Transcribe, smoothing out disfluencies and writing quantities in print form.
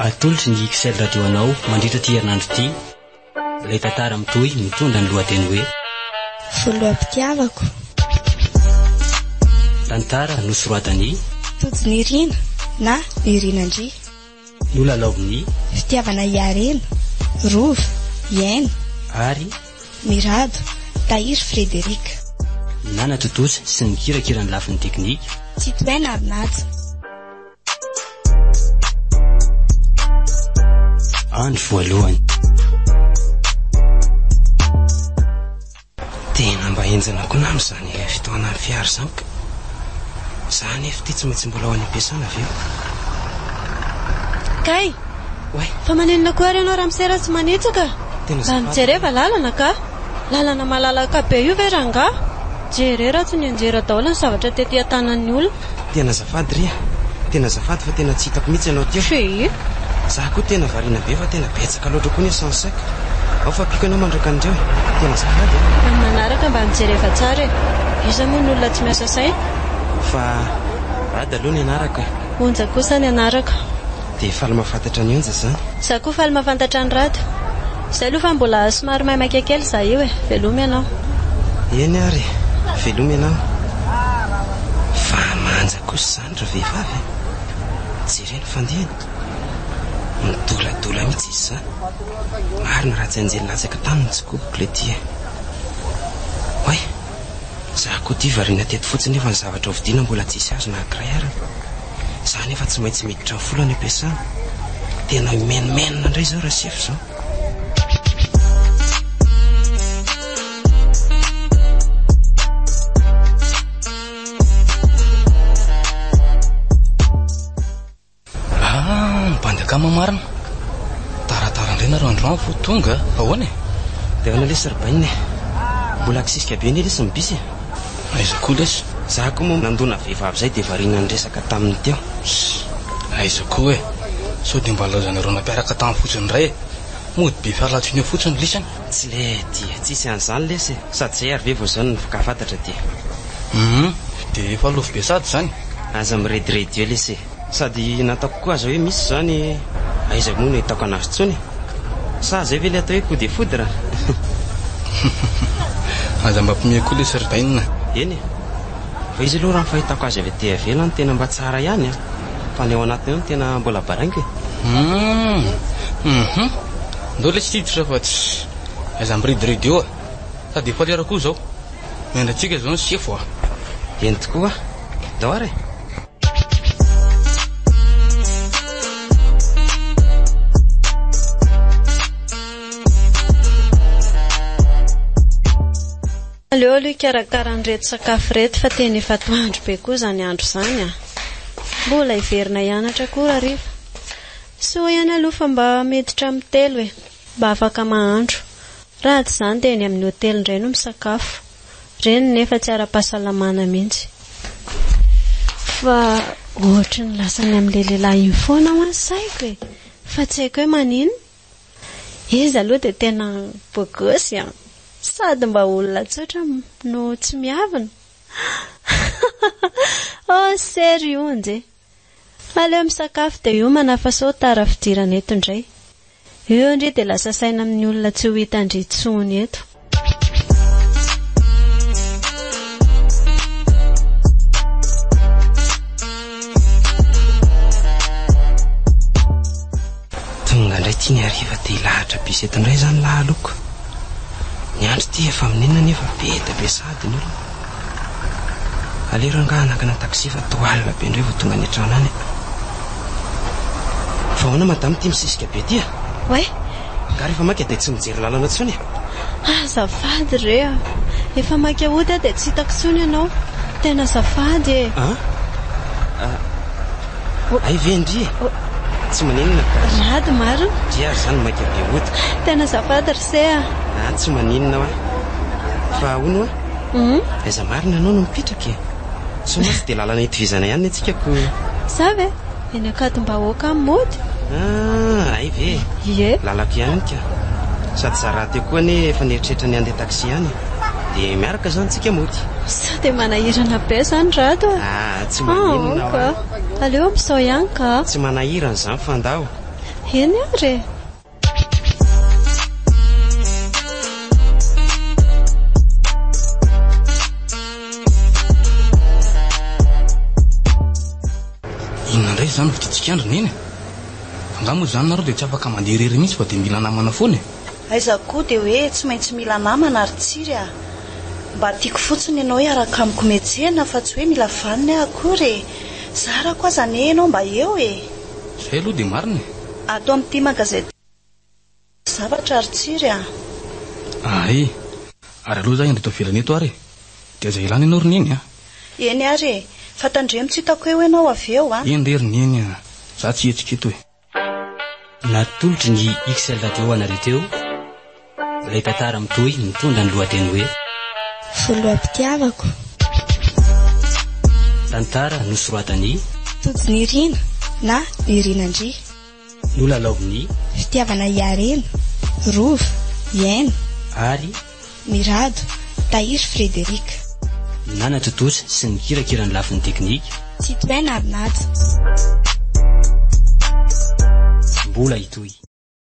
atolotry ny XL radio anao mandritra ty herinandro ty. Ilay tantara mitohy mitondra ny lohateny hoe Voloam-pitiavako. Tantara nosoratany Tojony Irina na Irinandry. Nolalaoviny Fitiavana Iarena, Rova, Iaina ary Mirado, Tahiry Frederika. Nana Totosa sy ny kirakira ny lafin'ny teknika. Titoena Arinaja. Andro voalohany. Tena mba enjana koa nama izany ilay fitoanany fiara izany ka. Izany efa ty tsy maintsy mbola ho any am-piasana avy eo. Kay, fa manenina koa ary ianao raha misera tsy manitsaka. Mba mijereva lalana ka. Lalana malalaka be io ve rangahy? Jerera tsy ny anjera daholo ny zavatra tety an-tanan'ny olona. Tena azafady ria. Tena azafady fa tena tsy hitako mihitsy ianao teo. Zaho koa tena variana be fa tena betsaka loatra koa ny esansaika. Ao fa piko ianao mandroaka andreo. Tena azafady. Amin'ny manaraka mba mijereva tsara e. Iza moa ny olona tsy miasa saina? Fa Rada aloha ny anaraka. Onja kosa ny anaraka. Dia faly mahafantatra ny onja izany. Zaho koa faly mahafantatra ny Rada. Izay aloha fa mbola somary maimaka kely za io e. Velomy ianao. Eny ary, velomy ianao. Fa manja kosa izany ra vehivavy. Jerena fandihany. Midoladola mihitsy izy izany. Marina raha tsy anjely latsaka tany ny tsikoboko ilay ty. Hoy, zaho koa ty variana teto fotsiny nefa ny zavatra hovidiana mbola tsisy azo anankiray ary. Zaho nefa tsy maintsy miditra ny folany am-piasana. Tena menomenina indray izao raha sefo izao. Kama marina taratara indray nareo androany fo tonga ahoana dia ana lesy rybainina mbola kisisika be ny lesy mibisy aiza koa lesy zaho koa moa nandona vehivavy izay dia variana ny resaka taminy teo aiza koa e sao dia mba laozanareo nampiaraka tamin'ny fotsiny iray e mody be fiaralatsiny eo fotsiny lisany tsy le dia tsisy an'izany lesy sady zay ary ve vao izao ny fantatra dia dia efa lofo be sady izany aza mirediredy eo lesy sady nataoko koa aza hoe misy izany aiza moa no hitako anazy tsony sa zay ve le atao hoe coup de foudre aza mba mpime koa lesy rybainina eny fa izy aloha raha ny fahitako azy avy aty avelany tena mba tsara ihany fa ny ao anatiny eo tena mbola barangy ndao lesy tiditra fa tsy aiza miridiredy eo sady efa lera koa izao miandratsika izao ny sefo eny tokoa dao ary Aleo aloha ikarakara ny reto sakafo reto fa tena efa atoandro be koa izany andro izany mbola hiverina hianatra koa hariva soa ihany aloha fa mba miditra amin'ny telo e mba afaka mahandro raha tsy izany dia eny amin'ny hotely indray no misakafo reny nefa tsy ara-pahasalamana mihitsy fa ohatra ny lasany amin'ilay lehilahy iny foana ho any saiko e fa tsy haiko hoe manino izy aloha dia tena bogosy sady mba olona tsotra no tsy miavina oh sery onjy aleo misakafo dia io manafa sao tara fidirana eto indray eo indray dia lasa saina amin'ny olona tsy ho hita andritsony eto tonga indray tia ny ariva dia ilahatra bisy eto indray izany lahaloko ny andro ty efa amin'inona nefa be da be sady ny olona alero angaha nakana taksi fa toalina be indray vao tonga ny an-trano any fa ahoana madamo ty misisika be tya oe ka rehefa maika dia tsy mijery lalana tsony azafady re efa maika ody dia tsy hitako tsony ianao tena azafady e ay vendry tsy maninona rady marina dry ary izany maika be ody tena azafady rse tsy maninona fa hono aiza marina anao no mipitraka so masy dia lalana itovizana ihany atsika ko zavy eny akatom-bahoaka amin'ny mody ay ve lalako ihany ka sady zaraha teo koa ne efa nieritreritra ny andeha taksi ihany dia miaraka izany tsika mody sa dia manahirana be izany rado tsy maninona aleo amin'izao ihany ka tsy manahirana izany fandao Eny ary e. Inona indray izany vititsikandro neny angamba moa izany nareo dia tsy afaka mandeha irery mihitsy fa dia mila namana foana e. Aiza koa dia hoe tsy maintsy mila namana ary tsiry a. Mba tiako fotsiny ianao hiaraka amiko metsena fa tsy hoe mila vanina akory e. Zara koa zany ianao mba eo e. Izay aloha dia marina. Ato amin'ity magazety zavatra ary tsiry a. Ay, ary aloha zah indray tovelany eto ary dia izay ilana ianao roneny a. Eny ary e, fantandremo tsy hitako eo ianao avy eo a. Eny re roneny a, za tsy hetsika eto e. Natolotry ny XL radio anareo teo ilay tantara mitohy mitondra ny lohateny hoe Foloam-pitiavako. tantara nosoratany Tojinirina na Irinandria. nolalaoviny Fitiavana Iarena, Rova, Iaina, ary Mirado, Tahiry Frederika. nanatotosa sy ny kirakirany lafin'ny teknika Titoena Arnatsa. mbola hitohy.